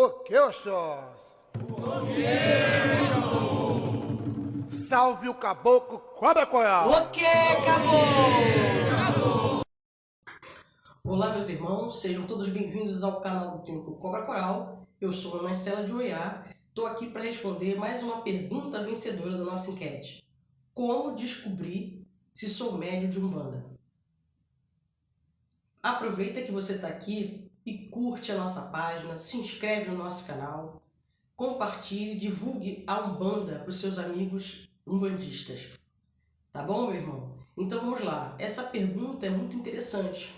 O que, Oxós? Salve o caboclo Cobra Coral! O que, caboclo? Olá, meus irmãos, sejam todos bem-vindos ao canal do Templo Cobra Coral. Eu sou a Marcela de Oiá, estou aqui para responder mais uma pergunta vencedora da nossa enquete. Como descobrir se sou médium de Umbanda? Aproveita que você está aqui e curte a nossa página, se inscreve no nosso canal, compartilhe, divulgue a Umbanda para os seus amigos umbandistas. Tá bom, meu irmão? Então vamos lá. Essa pergunta é muito interessante.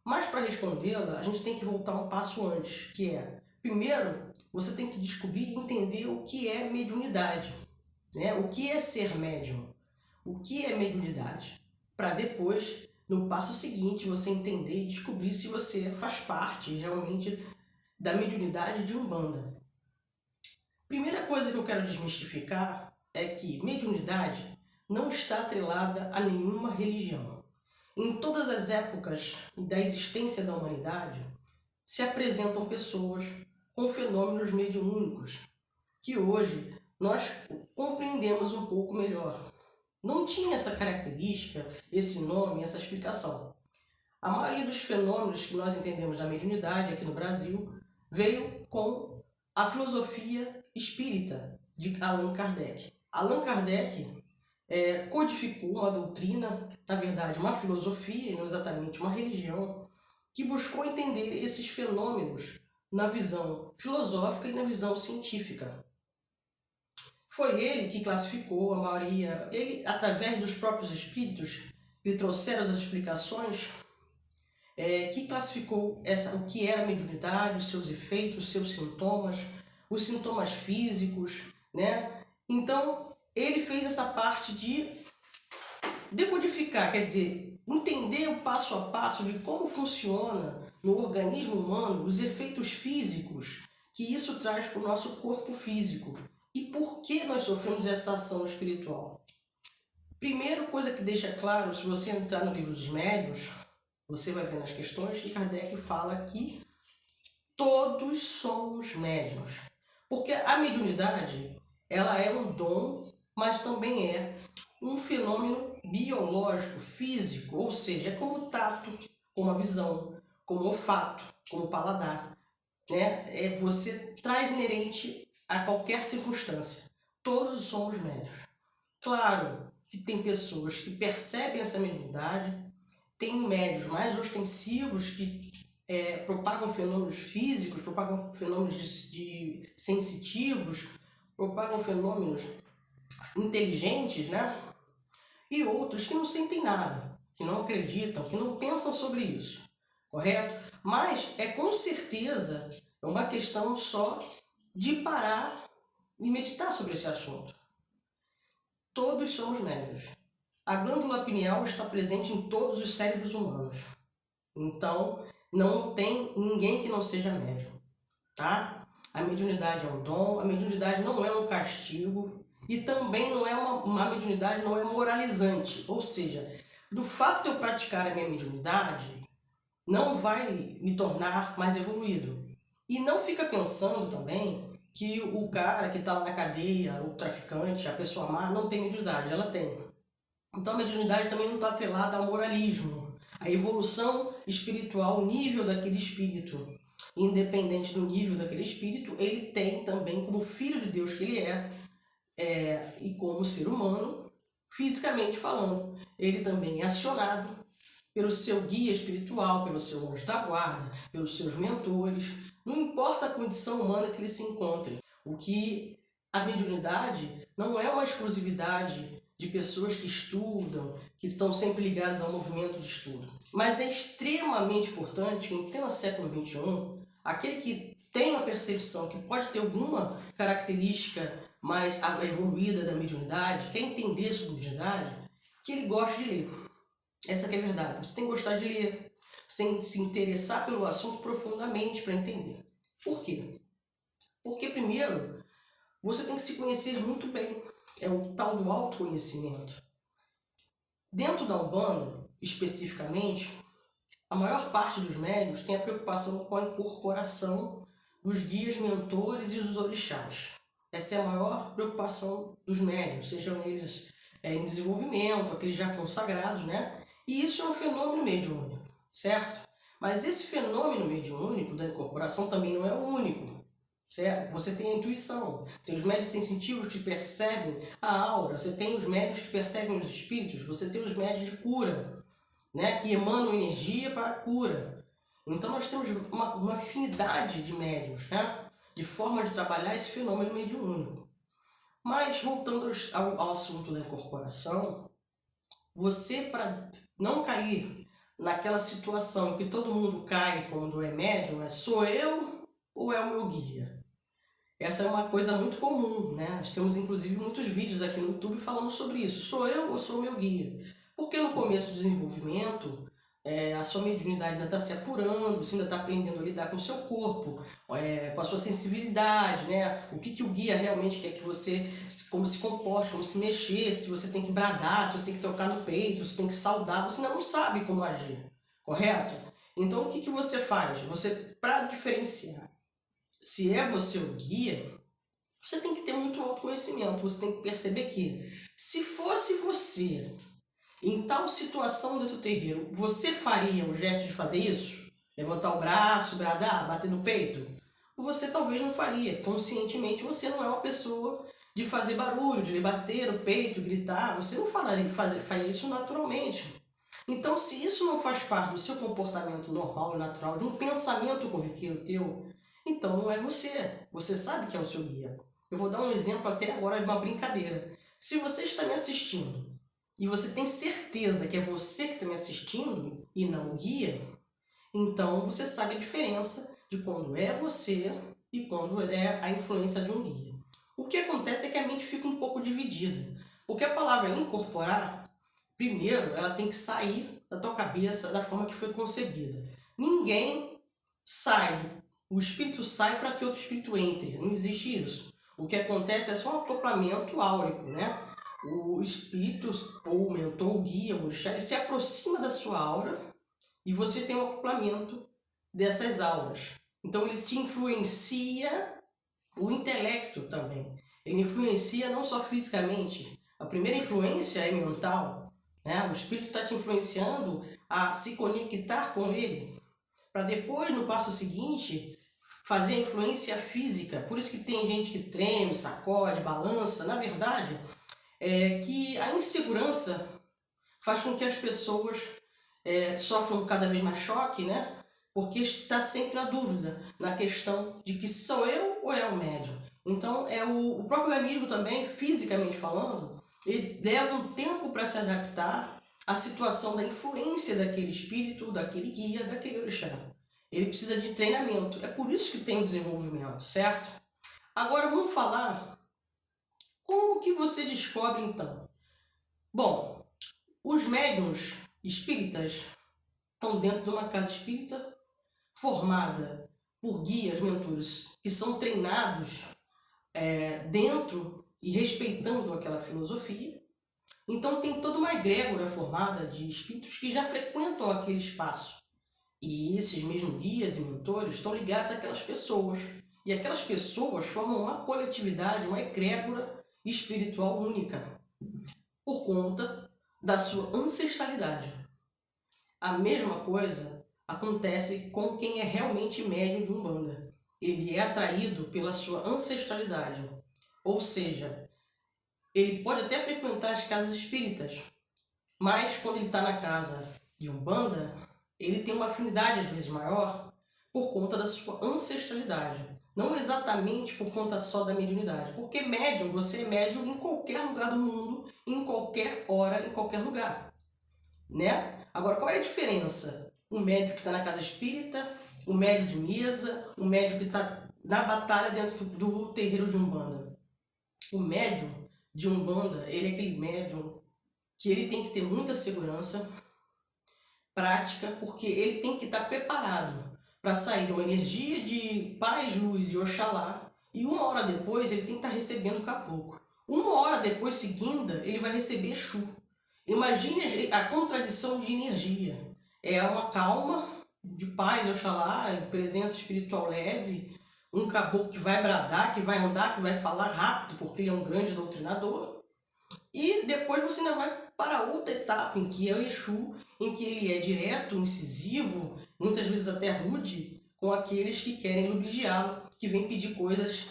Mas para respondê-la, a gente tem que voltar um passo antes, que é, primeiro, você tem que descobrir e entender o que é mediunidade, né? O que é ser médium? O que é mediunidade? Para depois, no passo seguinte, você entender e descobrir se você faz parte realmente da mediunidade de Umbanda. Primeira coisa que eu quero desmistificar é que mediunidade não está atrelada a nenhuma religião. Em todas as épocas da existência da humanidade, se apresentam pessoas com fenômenos mediúnicos, que hoje nós compreendemos um pouco melhor. Não tinha essa característica, esse nome, essa explicação. A maioria dos fenômenos que nós entendemos da mediunidade aqui no Brasil veio com a filosofia espírita de Allan Kardec. Allan Kardec codificou uma doutrina, na verdade uma filosofia e não exatamente uma religião, que buscou entender esses fenômenos na visão filosófica e na visão científica. Foi ele que classificou a maioria, ele através dos próprios espíritos, lhe trouxeram as explicações, que classificou o que era a mediunidade, os seus efeitos, os seus sintomas, os sintomas físicos, né? Então, ele fez essa parte de decodificar, quer dizer, entender o passo a passo de como funciona no organismo humano os efeitos físicos que isso traz para o nosso corpo físico e por que nós sofremos essa ação espiritual. Primeira coisa que deixa claro, se você entrar no livro dos médiuns, você vai ver nas questões que Kardec fala que todos somos médiuns. Porque a mediunidade, ela é um dom, mas também é um fenômeno biológico, físico, ou seja, é como o tato, como a visão, como o olfato, como o paladar, né? Você traz inerente a qualquer circunstância. Todos somos médiuns. Claro que tem pessoas que percebem essa mediunidade, tem médiuns mais ostensivos que propagam fenômenos físicos, propagam fenômenos de sensitivos, propagam fenômenos inteligentes, né? E outros que não sentem nada, que não acreditam, que não pensam sobre isso, correto? Mas com certeza uma questão só de parar e meditar sobre esse assunto. Todos somos médiuns. A glândula pineal está presente em todos os cérebros humanos. Então, não tem ninguém que não seja médium, tá? A mediunidade é um dom, a mediunidade não é um castigo e também não é uma mediunidade não é moralizante. Ou seja, do fato de eu praticar a minha mediunidade, não vai me tornar mais evoluído. E não fica pensando também que o cara que está lá na cadeia, o traficante, a pessoa má, não tem mediunidade, ela tem. Então a mediunidade também não está atrelada ao moralismo, à evolução espiritual, o nível daquele espírito. Independente do nível daquele espírito, ele tem também, como filho de Deus que ele e como ser humano, fisicamente falando, ele também é acionado pelo seu guia espiritual, pelo seu anjo da guarda, pelos seus mentores, não importa a condição humana que ele se encontre. O que a mediunidade não é uma exclusividade de pessoas que estudam, que estão sempre ligadas ao movimento de estudo. Mas é extremamente importante que em pleno século XXI, aquele que tem a percepção que pode ter alguma característica mais evoluída da mediunidade, quer entender sobre mediunidade, que ele goste de ler. Essa que é a verdade. Você tem que gostar de ler, você tem que se interessar pelo assunto profundamente para entender. Por quê? Porque, primeiro, você tem que se conhecer muito bem. É o tal do autoconhecimento. Dentro da Umbanda, especificamente, a maior parte dos médiuns tem a preocupação com a incorporação dos guias mentores e dos orixás. Essa é a maior preocupação dos médiuns, sejam eles em desenvolvimento, aqueles já consagrados, né? E isso é um fenômeno mediúnico, certo? Mas esse fenômeno mediúnico da incorporação também não é o único, certo? Você tem a intuição, tem os médios sensitivos que percebem a aura, você tem os médios que percebem os espíritos, você tem os médios de cura, né? Que emanam energia para a cura. Então nós temos uma afinidade de médiuns, né? De forma de trabalhar esse fenômeno mediúnico. Mas voltando ao assunto da incorporação, você, para não cair naquela situação que todo mundo cai quando é médium, sou eu ou é o meu guia? Essa é uma coisa muito comum, né? Nós temos inclusive muitos vídeos aqui no YouTube falando sobre isso. Sou eu ou sou o meu guia? Porque no começo do desenvolvimento, a sua mediunidade ainda está se apurando, você ainda está aprendendo a lidar com o seu corpo, com a sua sensibilidade, né? O que o guia realmente quer que você, como se comporte, como se mexer, se você tem que bradar, se você tem que tocar no peito, se tem que saudar, você ainda não sabe como agir, correto? Então o que você faz? Você, para diferenciar se é você o guia, você tem que ter muito autoconhecimento, você tem que perceber que se fosse você em tal situação dentro do terreiro, você faria o gesto de fazer isso? Levantar o braço, bradar, bater no peito? Você talvez não faria. Conscientemente você não é uma pessoa de fazer barulho, de bater no peito, gritar. Você não faria isso naturalmente. Então, se isso não faz parte do seu comportamento normal e natural, de um pensamento corriqueiro teu, então não é você. Você sabe que é o seu guia. Eu vou dar um exemplo até agora de uma brincadeira. Se você está me assistindo e você tem certeza que é você que está me assistindo e não o guia, então você sabe a diferença de quando é você e quando é a influência de um guia. O que acontece é que a mente fica um pouco dividida, porque a palavra incorporar, primeiro, ela tem que sair da tua cabeça da forma que foi concebida. Ninguém sai, o espírito sai para que outro espírito entre, não existe isso. O que acontece é só um acoplamento áurico, né? O espírito, ou o mentor, o guia, o orixá, ele se aproxima da sua aura e você tem um acoplamento dessas auras. Então ele te influencia o intelecto também. Ele influencia não só fisicamente. A primeira influência é mental, né? O espírito está te influenciando a se conectar com ele, para depois, no passo seguinte, fazer a influência física. Por isso que tem gente que treme, sacode, balança. Na verdade, é que a insegurança faz com que as pessoas sofram cada vez mais choque, né? Porque está sempre na dúvida, na questão de que sou eu ou é o médium. Então, o próprio organismo também, fisicamente falando, ele leva um tempo para se adaptar à situação da influência daquele espírito, daquele guia, daquele orixá. Ele precisa de treinamento. É por isso que tem o desenvolvimento, certo? Agora vamos falar como que você descobre então. Bom, os médiuns espíritas estão dentro de uma casa espírita formada por guias, mentores, que são treinados dentro e respeitando aquela filosofia. Então tem toda uma egrégora formada de espíritos que já frequentam aquele espaço. E esses mesmos guias e mentores estão ligados àquelas pessoas. E aquelas pessoas formam uma coletividade, uma egrégora espiritual única, por conta da sua ancestralidade. A mesma coisa acontece com quem é realmente médium de Umbanda. Ele é atraído pela sua ancestralidade. Ou seja, ele pode até frequentar as casas espíritas, mas quando ele está na casa de Umbanda, ele tem uma afinidade às vezes maior por conta da sua ancestralidade. Não exatamente por conta só da mediunidade. Porque médium, você é médium em qualquer lugar do mundo, em qualquer hora, em qualquer lugar. Né? Agora, qual é a diferença? O médium que está na casa espírita, o médium de mesa, o médium que está na batalha dentro do terreiro de Umbanda. O médium de Umbanda, ele é aquele médium que ele tem que ter muita segurança, prática, porque ele tem que estar preparado para sair de uma energia de paz, luz e Oxalá, e uma hora depois ele tem que estar recebendo o caboclo. Uma hora depois, seguida, ele vai receber Exu. Imagine a contradição de energia. É uma calma de paz, Oxalá, presença espiritual leve, um caboclo que vai bradar, que vai andar, que vai falar rápido, porque ele é um grande doutrinador. E depois você ainda vai para outra etapa, em que é o Exu, em que ele é direto, incisivo, muitas vezes até rude, com aqueles que querem ludibriá-lo, que vêm pedir coisas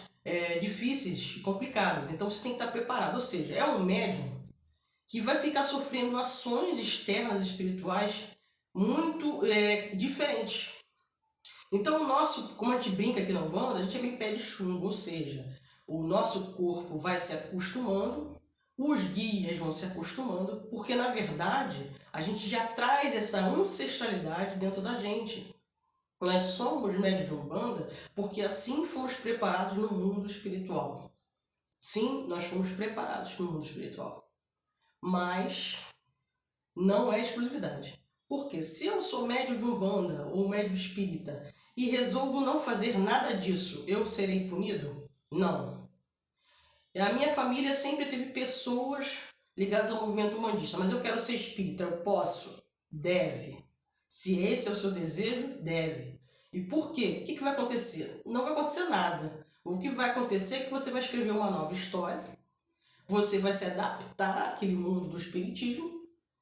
difíceis e complicadas. Então você tem que estar preparado, ou seja, é um médium que vai ficar sofrendo ações externas espirituais muito diferentes. Então o nosso, como a gente brinca aqui na Umbanda, a gente é meio pé de chumbo, ou seja, o nosso corpo vai se acostumando, os guias vão se acostumando, porque na verdade a gente já traz essa ancestralidade dentro da gente. Nós somos médios de Umbanda porque assim fomos preparados no mundo espiritual. Sim, nós fomos preparados no mundo espiritual. Mas não é exclusividade. Porque se eu sou médio de Umbanda ou médio espírita e resolvo não fazer nada disso, eu serei punido? Não. A minha família sempre teve pessoas ligadas ao movimento umbandista, mas eu quero ser espírita, eu posso? Deve. Se esse é o seu desejo, deve. E por quê? O que vai acontecer? Não vai acontecer nada. O que vai acontecer é que você vai escrever uma nova história, você vai se adaptar àquele mundo do espiritismo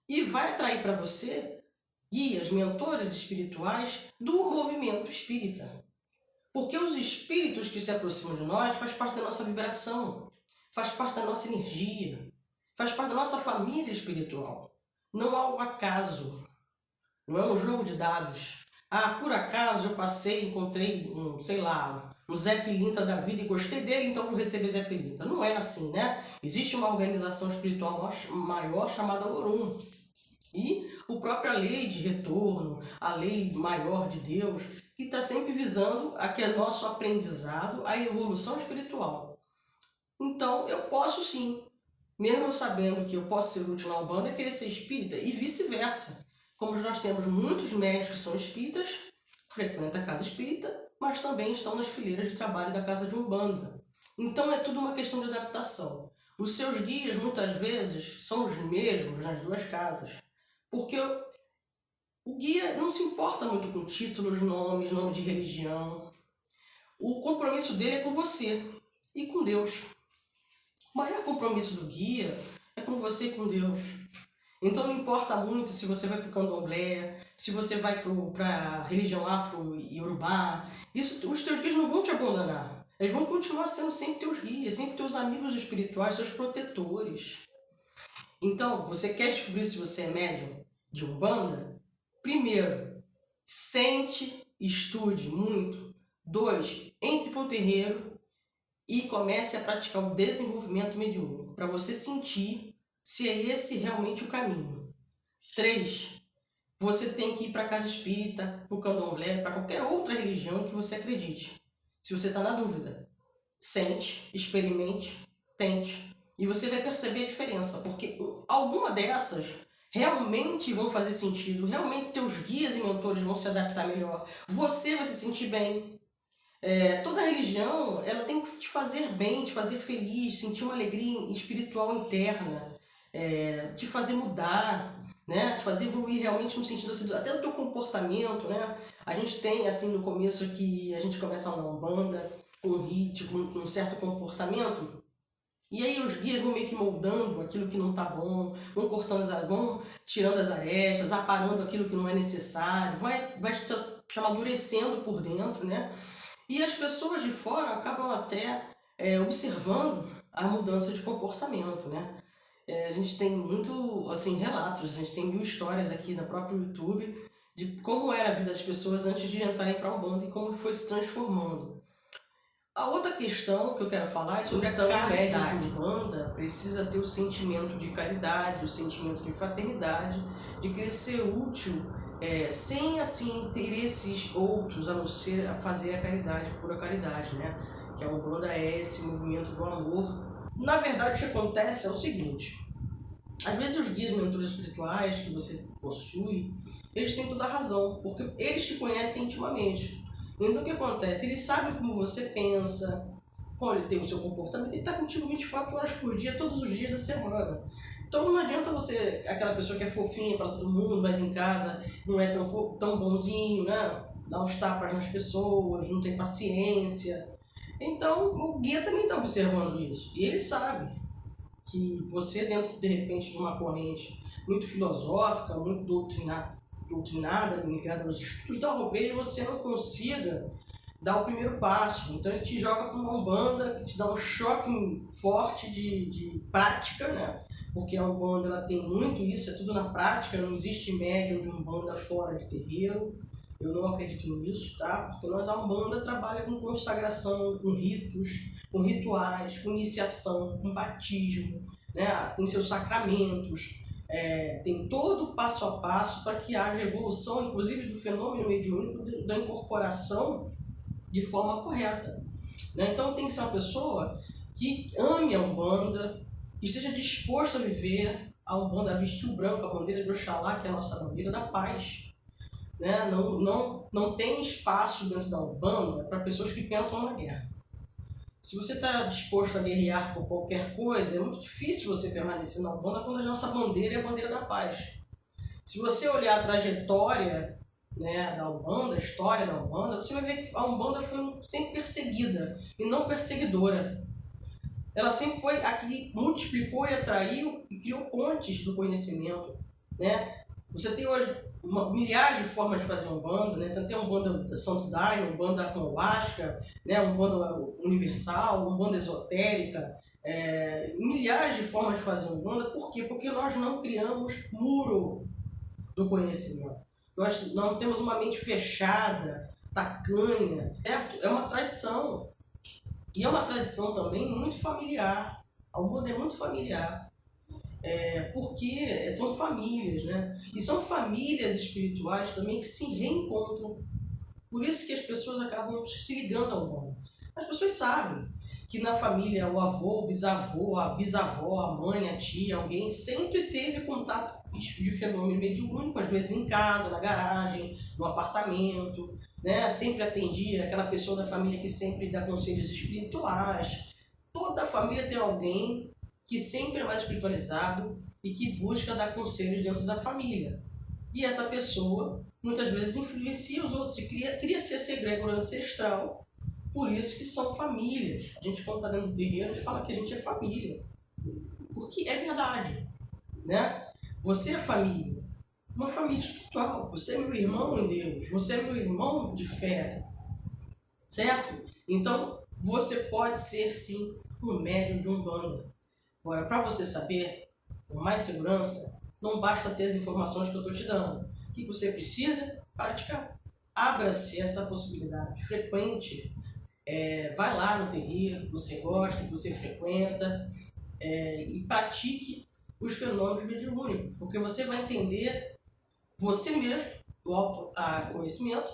e vai atrair para você guias, mentores espirituais do movimento espírita. Porque os espíritos que se aproximam de nós faz parte da nossa vibração, faz parte da nossa energia, faz parte da nossa família espiritual. Não há um acaso, não é um jogo de dados. Ah, por acaso eu passei, encontrei um Zé Pilintra da vida e gostei dele, então vou receber Zé Pilintra. Não é assim, né? Existe uma organização espiritual maior chamada Orum. E a própria lei de retorno, a lei maior de Deus, que está sempre visando aquele nosso aprendizado, a evolução espiritual. Então, eu posso sim, mesmo sabendo que eu posso ser útil na Umbanda, é querer ser espírita e vice-versa. Como nós temos muitos médicos que são espíritas, frequentam a casa espírita, mas também estão nas fileiras de trabalho da casa de Umbanda. Então, é tudo uma questão de adaptação. Os seus guias, muitas vezes, são os mesmos nas duas casas. Porque o guia não se importa muito com títulos, nomes, nome de religião. O compromisso dele é com você e com Deus. O maior compromisso do guia é com você e com Deus. Então não importa muito se você vai para o candomblé, se você vai para a religião afro e iorubá. Os teus guias não vão te abandonar. Eles vão continuar sendo sempre teus guias, sempre teus amigos espirituais, seus protetores. Então, você quer descobrir se você é médium de Umbanda? Primeiro, sente, estude muito. 2, entre para um terreiro e comece a praticar o desenvolvimento mediúnico, para você sentir se é esse realmente o caminho. 3, você tem que ir para a casa espírita, para o candomblé, para qualquer outra religião que você acredite. Se você está na dúvida, sente, experimente, tente. E você vai perceber a diferença, porque alguma dessas realmente vão fazer sentido, realmente teus guias e mentores vão se adaptar melhor, você vai se sentir bem. Toda religião, ela tem que te fazer bem, te fazer feliz, sentir uma alegria espiritual interna, te fazer mudar, né? Te fazer evoluir realmente no sentido assim, até do teu comportamento, né? A gente tem, assim, no começo que a gente começa na Umbanda, com um ritmo, com um certo comportamento, e aí os guias vão meio que moldando aquilo que não tá bom, vão cortando, vão tirando as arestas, aparando aquilo que não é necessário, vai te amadurecendo por dentro, né? E as pessoas de fora acabam até observando a mudança de comportamento, né? A gente tem muito, assim, relatos, a gente tem 1000 histórias aqui no próprio YouTube de como era a vida das pessoas antes de entrarem para a Umbanda e como foi se transformando. A outra questão que eu quero falar é sobre a caridade. De Umbanda precisa ter o sentimento de caridade, o sentimento de fraternidade, de querer ser útil, sem assim interesses outros, a não ser a fazer a caridade, pura caridade, né? Que a Umbanda é esse movimento do amor. Na verdade, o que acontece é o seguinte: às vezes os guias mentores espirituais que você possui, eles têm toda a razão, porque eles te conhecem intimamente. Então o que acontece? Eles sabem como você pensa, como ele tem o seu comportamento, ele está contigo 24 horas por dia, todos os dias da semana. Então não adianta você, aquela pessoa que é fofinha para todo mundo, mas em casa não é tão bonzinho, né? Dá uns tapas nas pessoas, não tem paciência. Então o guia também está observando isso. E ele sabe que você, dentro de repente de uma corrente muito filosófica, muito doutrinada, ligada aos estudos, talvez você não consiga dar o primeiro passo. Então ele te joga para uma Umbanda, que te dá um choque forte de prática, né? Porque a Umbanda ela tem muito isso, é tudo na prática, não existe médium de Umbanda fora de terreiro. Eu não acredito nisso, tá? Porque a Umbanda trabalha com consagração, com ritos, com rituais, com iniciação, com batismo, né? Tem seus sacramentos, tem todo o passo a passo para que haja evolução, inclusive do fenômeno mediúnico, da incorporação de forma correta, né? Então tem que ser uma pessoa que ame a Umbanda, esteja disposto a viver a Umbanda, a vestir o branco, a bandeira de Oxalá, que é a nossa bandeira da paz, né? Não tem espaço dentro da Umbanda para pessoas que pensam na guerra. Se você está disposto a guerrear por qualquer coisa, é muito difícil você permanecer na Umbanda quando a nossa bandeira é a bandeira da paz. Se você olhar a trajetória, né, da Umbanda, a história da Umbanda, você vai ver que a Umbanda foi sempre perseguida e não perseguidora. Ela sempre foi a que multiplicou e atraiu e criou pontes do conhecimento, né? Você tem hoje milhares de formas de fazer Umbanda, né? Tem Umbanda Santo Daime, Umbanda Ayahuasca, né? Umbanda universal, Umbanda esotérica, milhares de formas de fazer Umbanda. Por quê? Porque nós não criamos muro do conhecimento. Nós não temos uma mente fechada, tacanha, certo? É uma tradição. E é uma tradição também muito familiar. A Umbanda é muito familiar. Porque são famílias, né? E são famílias espirituais também que se reencontram. Por isso que as pessoas acabam se ligando ao Umbanda. As pessoas sabem que na família o avô, o bisavô, a bisavó, a mãe, a tia, alguém sempre teve contato de fenômeno mediúnico, às vezes em casa, na garagem, no apartamento, né? Sempre atendia aquela pessoa da família que sempre dá conselhos espirituais. Toda a família tem alguém que sempre é mais espiritualizado e que busca dar conselhos dentro da família. E essa pessoa, muitas vezes, influencia os outros e cria-se essa egrégora ancestral. Por isso que são famílias. A gente, quando está dentro do terreiro, a gente fala que a gente é família. Porque é verdade, né? Você é família. Uma família espiritual. Você é meu irmão em Deus. Você é meu irmão de fé. Certo? Então, você pode ser, sim, um médium de Umbanda. Agora, para você saber com mais segurança, não basta ter as informações que eu estou te dando. O que você precisa? Praticar. Abra-se essa possibilidade. Frequente. Vai lá no terreiro que você gosta, que você frequenta, e pratique os fenômenos mediúnicos. Porque você vai entender você mesmo, do autoconhecimento,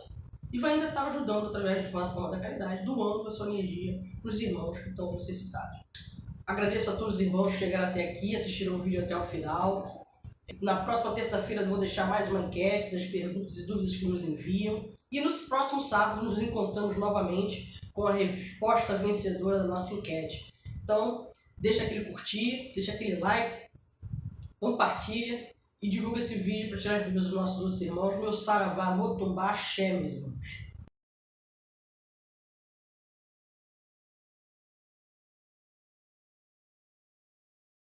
e vai ainda estar ajudando através de uma forma da caridade, doando a sua energia para os irmãos que estão necessitados. Agradeço a todos os irmãos que chegaram até aqui, assistiram o vídeo até o final. Na próxima terça-feira eu vou deixar mais uma enquete das perguntas e dúvidas que nos enviam. E no próximo sábado nos encontramos novamente com a resposta vencedora da nossa enquete. Então, deixa aquele curtir, deixa aquele like, compartilha e divulga esse vídeo para tirar as dúvidas dos nossos outros irmãos. Meu saravá, motumbá, axé, meus irmãos.